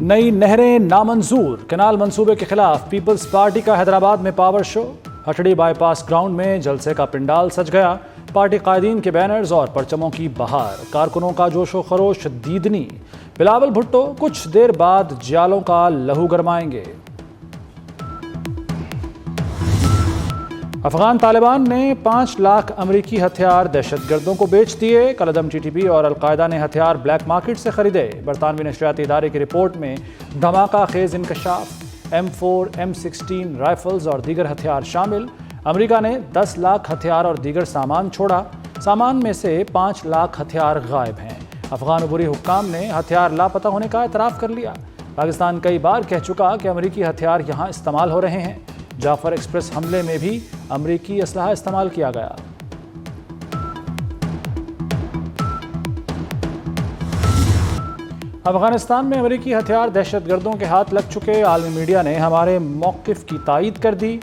नई नहरें नामंजूर, कैनाल मंसूबे के खिलाफ पीपल्स पार्टी का हैदराबाद में पावर शो। हटड़ी बाईपास ग्राउंड में जलसे का पंडाल सज गया। पार्टी कायदीन के बैनर्स और परचमों की बहार, कारकुनों का जोशो खरोश दीदनी। बिलावल भुट्टो कुछ देर बाद जियालों का लहू गरमाएंगे। अफगान तालिबान ने 5 लाख अमरीकी हथियार दहशतगर्दों को बेच दिए। कलअदम टीटीपी और अलकायदा ने हथियार ब्लैक मार्केट से खरीदे। बरतानवी नशरियाती इदारे की रिपोर्ट में धमाका खेज इंकशाफ। M4, M16 राइफल्स और दीगर हथियार शामिल। अमरीका ने 10 लाख हथियार और दीगर सामान छोड़ा। सामान में से 5 लाख हथियार गायब हैं। अफगान अबूरी हुक्काम ने हथियार लापता होने का एतराफ़ कर लिया। पाकिस्तान कई बार कह चुका कि अमरीकी हथियार यहाँ इस्तेमाल हो रहे हैं। जाफर एक्सप्रेस हमले में भी अमरीकी असलहा इस्तेमाल किया गया। अफगानिस्तान में अमरीकी हथियार दहशतगर्दों के हाथ लग चुके। आलमी मीडिया ने हमारे मौक़िफ़ की तायीद कर दी।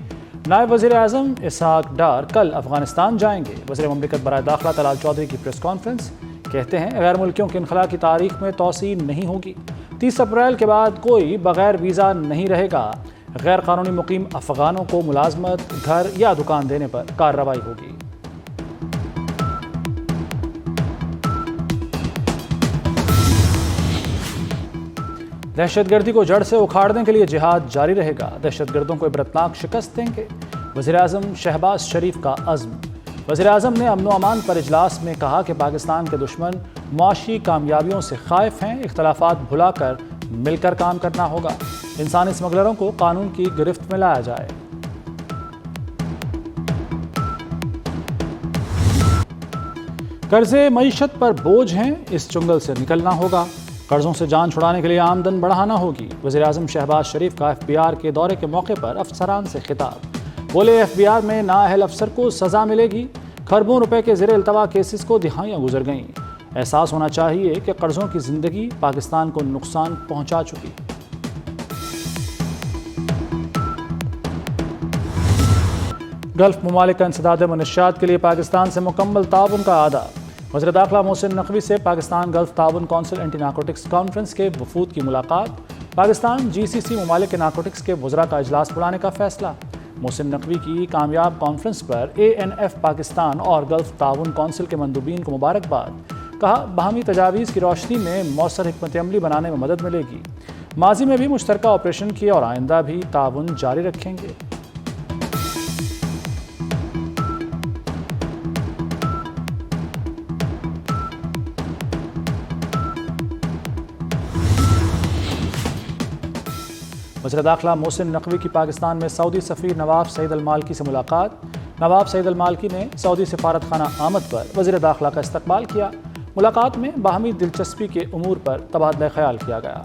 नायब वज़ीर आज़म इसहाक डार कल अफगानिस्तान जाएंगे। वज़ीर ममलिकत बराए दाखिला तलाल चौधरी की प्रेस कॉन्फ्रेंस। कहते हैं गैर मुल्कियों के इनखला की तारीख में तोसी नहीं होगी। 30 अप्रैल के बाद कोई बगैर वीज़ा नहीं रहेगा। गैर कानूनी मुकीम अफगानों को मुलाजमत, घर या दुकान देने पर कार्रवाई होगी। दहशतगर्दी को जड़ से उखाड़ने के लिए जिहाद जारी रहेगा। दहशतगर्दों को इबरतनाक शिकस्त देंगे। वज़ीर आज़म शहबाज शरीफ का अज़्म। वज़ीर आज़म ने अमन व अमान पर इजलास में कहा कि पाकिस्तान के दुश्मन मुआशी कामयाबियों से खाइफ हैं। इख्तलाफात भुलाकर मिलकर काम करना होगा। इंसानी स्मगलरों को कानून की गिरफ्त में लाया जाए। कर्जे मईशत पर बोझ हैं, इस चुंगल से निकलना होगा। कर्जों से जान छुड़ाने के लिए आमदन बढ़ाना होगी। वज़ीर आज़म शहबाज शरीफ का FBR के दौरे के मौके पर अफसरान से खिताब। बोले FBR में नाअहल अफसर को सजा मिलेगी। खरबों रुपए के ज़ेर इल्तवा केसेस को दिहाइयाँ गुजर गईं। एहसास होना चाहिए कि कर्जों की ज़िंदगी पाकिस्तान को नुकसान पहुँचा चुकी। गल्फ ममालिक का इंसदाद मनशियात के लिए पाकिस्तान से मुकम्मल ताउन का आदा। वज़ीर दाखिला मोहसिन नकवी से पाकिस्तान गल्फ ताउन कौंसिल एंटी नारकोटिक्स कॉन्फ्रेंस के वफूद की मुलाकात। पाकिस्तान GCC ममालिक के नारकोटिक्स के वज़रा का इजलास बुलाने का फैसला। मोहसिन नकवी की कामयाब कॉन्फ्रेंस पर ANF पाकिस्तान और गल्फ ताउन कौंसिल के मंदूबीन को मुबारकबाद। कहा बाहमी तजावीज़ की रोशनी में मौसर हिकमत अमली बनाने में मदद मिलेगी। माजी में भी मुश्तरका ऑपरेशन किए और आइंदा भी ताउन जारी रखेंगे। वज़ीर दाखिला मोहसिन नकवी की पाकिस्तान में सऊदी सफ़ीर नवाब सईद अल मालकी से मुलाकात। नवाब सईद अल मालकी ने सऊदी सफारत खाना आमद पर वज़ीर दाखिला का इस्तकबाल किया। मुलाकात में बाहमी दिलचस्पी के उमूर पर तबादला ख्याल किया गया।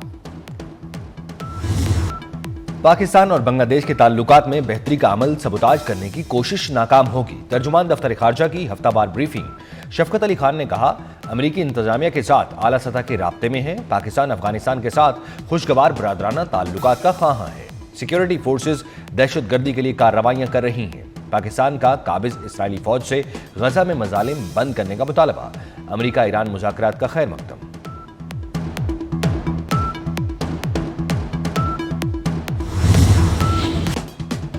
पाकिस्तान और बांग्लादेश के ताल्लुकात में बेहतरी का अमल सबूताज करने की कोशिश नाकाम होगी। तर्जुमान दफ्तर खारजा की हफ्तावार ब्रीफिंग। शफकत अली खान ने कहा अमरीकी इंतजामिया के साथ आला सतह के राब्ते में है। पाकिस्तान अफगानिस्तान के साथ खुशगवार बरादराना ताल्लुकात का ख्वाहां है। सिक्योरिटी फोर्सेज दहशतगर्दी के लिए कार्रवाइयां कर रही हैं। पाकिस्तान का काबिज इसराइली फौज से गजा में मजालिम बंद करने का मुतालबा। अमरीका ईरान मुज़ाकरात का खैर मकदम।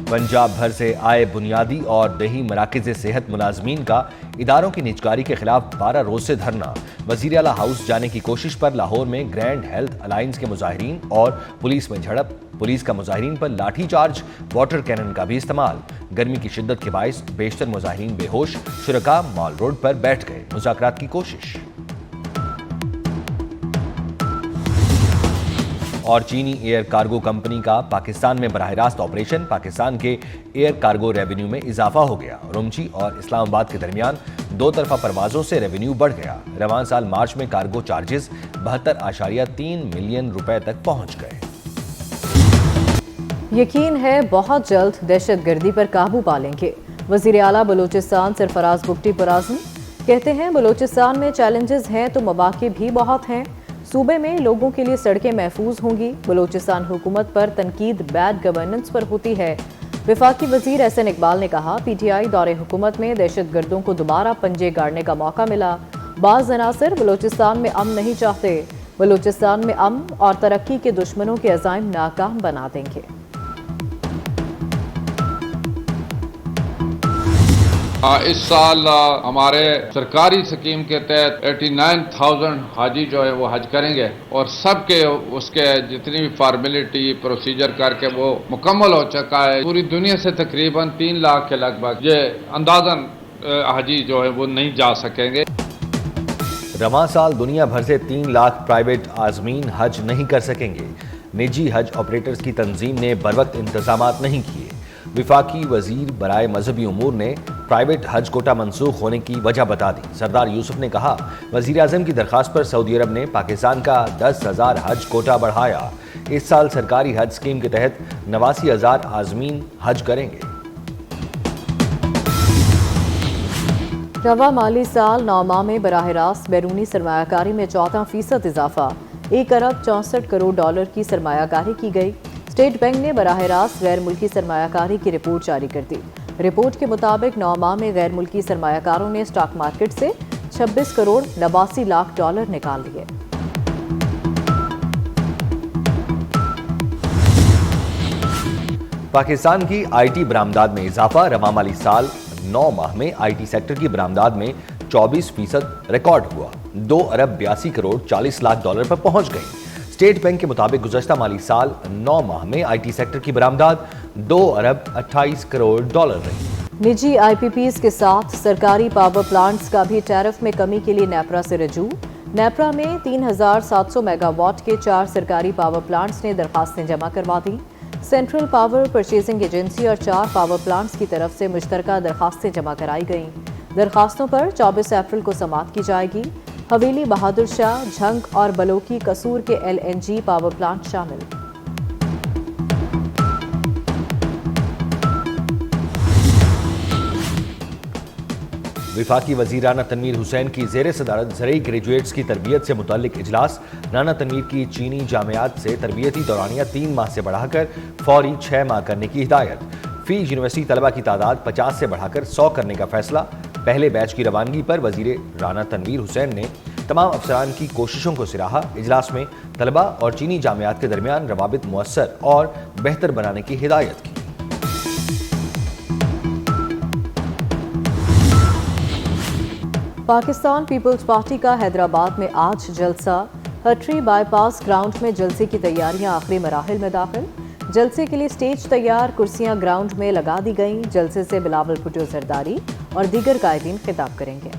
पंजाब भर से आए बुनियादी और देही मराकज़ सेहत मुलाजमीन का इदारों की निजकारी के खिलाफ 12 रोज से धरना। वज़ीर आला हाउस जाने की कोशिश पर लाहौर में ग्रैंड हेल्थ अलायंस के मुजाहिरीन और पुलिस में झड़प। पुलिस का मुजाहिरीन पर लाठी चार्ज, वाटर कैनन का भी इस्तेमाल। गर्मी की शिद्दत के बायस बेशतर मुजाहिरीन बेहोश। शुरका मॉल रोड पर बैठ गए। मुज़ाकरात की कोशिश। और चीनी एयर कार्गो कंपनी का पाकिस्तान में बराह रास्त ऑपरेशन। पाकिस्तान के एयर कार्गो रेवेन्यू में इजाफा हो गया। रुमची और इस्लामाबाद के दरमियान 2 तरफा परवाजों से रेवेन्यू बढ़ गया। रवान साल मार्च में कार्गो चार्जेस 72.3 मिलियन रुपए तक पहुंच गए। यकीन है बहुत जल्द दहशतगर्दी पर काबू पा लेंगे। वज़ीर आला बलूचिस्तान सरफराज बुगटी पराज़म कहते हैं बलूचिस्तान में चैलेंजेस हैं तो मौक़े भी बहुत हैं। सूबे में लोगों के लिए सड़कें महफूज होंगी। बलूचिस्तान हुकूमत पर तनकीद बैड गवर्नेंस पर होती है। वफाकी वज़ीर एहसन इकबाल ने कहा PTI दौरे हुकूमत में दहशतगर्दों को दोबारा पंजे गाड़ने का मौका मिला। बाज़ अनासर बलूचिस्तान में अमन नहीं चाहते। بلوچستان میں امن اور ترقی کے دشمنوں کے عزائم ناکام بنا دیں گے۔ اس سال ہمارے سرکاری سکیم کے تحت 89,000 حاجی جو ہے وہ حج کریں گے، اور سب کے اس کے جتنی بھی فارمیلٹی پروسیجر کر کے وہ مکمل ہو چکا ہے۔ پوری دنیا سے تقریباً 3 لاکھ کے لگ بھگ یہ اندازاً حاجی جو ہے وہ نہیں جا سکیں گے۔ رواں سال دنیا بھر سے 3 لاکھ پرائیویٹ عازمین حج نہیں کر سکیں گے۔ نجی حج آپریٹرز کی تنظیم نے بروقت انتظامات نہیں کیے۔ وفاقی وزیر برائے مذہبی امور نے پرائیویٹ حج کوٹا منسوخ ہونے کی وجہ بتا دی۔ سردار یوسف نے کہا، وزیر اعظم کی درخواست پر سعودی عرب نے پاکستان کا 10,000 حج کوٹا بڑھایا۔ اس سال سرکاری حج اسکیم کے تحت 89,000 عازمین حج کریں گے۔ رواں مالی سال 9 ماہ میں براہ راست بیرونی سرمایہ کاری میں 14% اضافہ، 1 ارب 64 کروڑ ڈالر کی سرمایہ کاری کی گئی۔ اسٹیٹ بینک نے براہ راست غیر ملکی سرمایہ کاری کی رپورٹ جاری کر دی۔ رپورٹ کے مطابق 9 ماہ میں غیر ملکی سرمایہ کاروں نے اسٹاک مارکیٹ سے 26 کروڑ 89 لاکھ ڈالر نکال لیے۔ پاکستان کی آئی ٹی برآمدات میں اضافہ، رواں مالی سال 9 ماہ میں آئی ٹی سیکٹر کی برآمدات میں 24% ریکارڈ ہوا، 2 ارب 82 کروڑ 40 لاکھ ڈالر پر پہنچ گئی۔ اسٹیٹ بینک کے مطابق گزشتہ مالی سال 9 ماہ میں آئی ٹی سیکٹر کی برآمدات 2 ارب 28 کروڑ ڈالر رہی۔ نجی آئی پی پیز کے ساتھ سرکاری پاور پلانٹس کا بھی ٹیرف میں کمی کے لیے نیپرا سے رجوع۔ نیپرا میں 3,700 میگا واٹ کے 4 سرکاری پاور پلانٹس نے درخواستیں جمع کروا دیں۔ سینٹرل پاور پرچیزنگ ایجنسی اور 4 پاور پلانٹس کی طرف سے مشترکہ درخواستیں جمع کرائی گئیں۔ درخواستوں پر 24 اپریل کو سماعت کی جائے گی۔ حویلی بہادر شاہ، جھنگ اور بلوکی قصور کے LNG پاور پلانٹ شامل۔ وفاقی وزیر رانا تنویر حسین کی زیر صدارت زرعی گریجویٹس کی تربیت سے متعلق اجلاس۔ رانا تنویر کی چینی جامعات سے تربیتی دورانیہ 3 ماہ سے بڑھا کر فوری 6 ماہ کرنے کی ہدایت۔ فی یونیورسٹی طلبہ کی تعداد 50 سے بڑھا کر 100 کرنے کا فیصلہ۔ پہلے بیچ کی روانگی پر وزیر رانا تنویر حسین نے تمام افسران کی کوششوں کو سراہا۔ اجلاس میں طلبہ اور چینی جامعات کے درمیان روابط مؤثر اور بہتر بنانے کی ہدایت کی۔ پاکستان پیپلز پارٹی کا حیدرآباد میں آج جلسہ۔ ہٹری بائی پاس گراؤنڈ میں جلسے کی تیاریاں آخری مراحل میں داخل۔ جلسے کے لیے سٹیج تیار، کرسیاں گراؤنڈ میں لگا دی گئیں۔ جلسے سے بلاول بھٹو زرداری اور دیگر قائدین خطاب کریں گے۔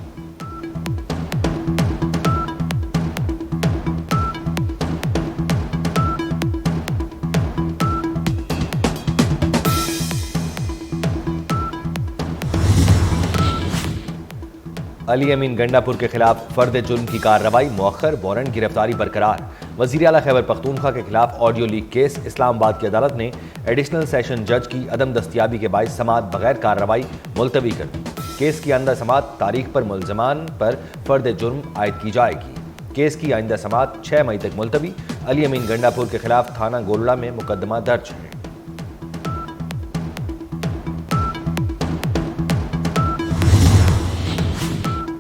علی امین گنڈا پور کے خلاف فرد جرم کی کارروائی مؤخر، وارنٹ گرفتاری برقرار۔ وزیر اعلیٰ خیبر پختونخوا کے خلاف آڈیو لیک کیس، اسلام آباد کی عدالت نے ایڈیشنل سیشن جج کی عدم دستیابی کے باعث سماعت بغیر کارروائی ملتوی کر دی۔ کیس کی آئندہ سماعت تاریخ پر ملزمان پر فرد جرم عائد کی جائے گی۔ کیس کی آئندہ سماعت 6 مئی تک ملتوی۔ علی امین گنڈا پور کے خلاف تھانہ گولڑا میں مقدمہ درج ہے۔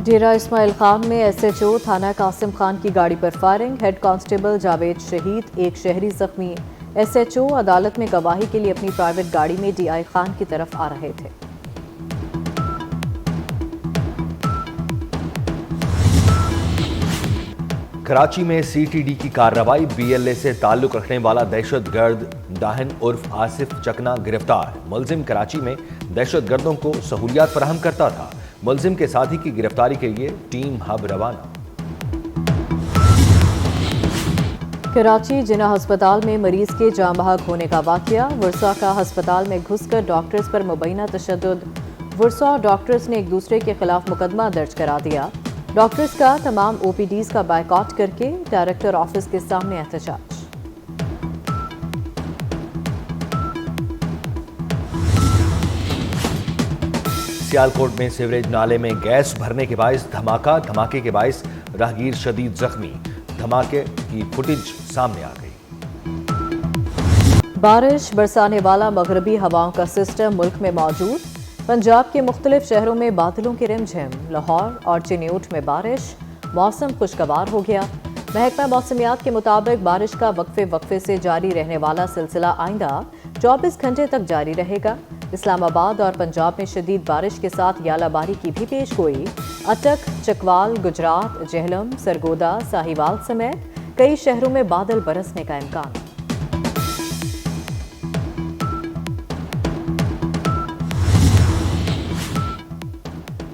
ڈیرہ اسماعیل خان میں SHO تھانہ قاسم خان کی گاڑی پر فائرنگ، ہیڈ کانسٹیبل جاوید شہید، 1 شہری زخمی۔ SHO عدالت میں گواہی کے لیے اپنی پرائیویٹ گاڑی میں DI خان کی طرف آ رہے تھے۔ کراچی میں CTD کی کارروائی، BLA سے تعلق رکھنے والا دہشت گرد داہن عرف آصف چکنا گرفتار۔ ملزم کراچی میں دہشت گردوں کو سہولیات فراہم کرتا تھا۔ ملزم کے ساتھی کی گرفتاری کے لیے ٹیم ہب روانہ۔ کراچی جناح ہسپتال میں مریض کے جاں بحق ہونے کا واقعہ، ورثاء کا ہسپتال میں گھس کر ڈاکٹرز پر مبینہ تشدد۔ ورثاء اور ڈاکٹرز نے ایک دوسرے کے خلاف مقدمہ درج کرا دیا۔ ڈاکٹرز کا تمام OPDs کا بائیکاٹ کر کے ڈائریکٹر آفس کے سامنے احتجاج۔ سیالکوٹ میں سیوریج نالے میں گیس بھرنے کے باعث دھماکہ، دھماکے کے باعث راہگیر شدید زخمی۔ دھماکے کی فوٹیج سامنے آ گئی۔ بارش برسانے والا مغربی ہواؤں کا سسٹم ملک میں موجود۔ پنجاب کے مختلف شہروں میں بادلوں کی رم جھم۔ لاہور اور چنیوٹ میں بارش، موسم خوشگوار ہو گیا۔ محکمہ موسمیات کے مطابق بارش کا وقفے سے جاری رہنے والا سلسلہ آئندہ 24 گھنٹے تک جاری رہے گا۔ اسلام آباد اور پنجاب میں شدید بارش کے ساتھ ژالہ باری کی بھی پیش گوئی۔ اٹک، چکوال، گجرات، جہلم، سرگودا، ساہیوال سمیت کئی شہروں میں بادل برسنے کا امکان۔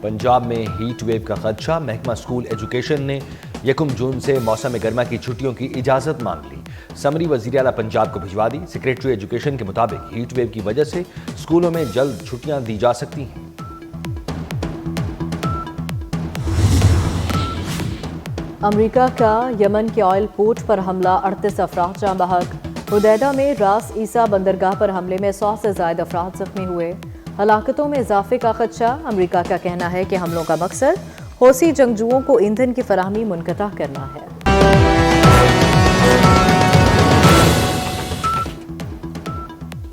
پنجاب میں ہیٹ ویو کا خدشہ، محکمہ اسکول ایجوکیشن نے 1 جون سے موسم گرما کی چھٹیوں کی اجازت مانگ لی۔ سمری وزیر اعلیٰ پنجاب کو بھجوا دی۔ سیکریٹری ایجوکیشن کے مطابق ہیٹ ویو کی وجہ سے اسکولوں میں جلد چھٹیاں دی جا سکتی ہیں۔ امریکہ کا یمن کے آئل پورٹ پر حملہ، 38 افراد جاں بحق۔ حدیدہ میں راس عیسیٰ بندرگاہ پر حملے میں 100 سے زائد افراد زخمی ہوئے۔ ہلاکتوں میں اضافے کا خدشہ، امریکہ کا کہنا ہے کہ حملوں کا مقصد حوثی جنگجوؤں کو ایندھن کی فراہمی منقطع کرنا ہے۔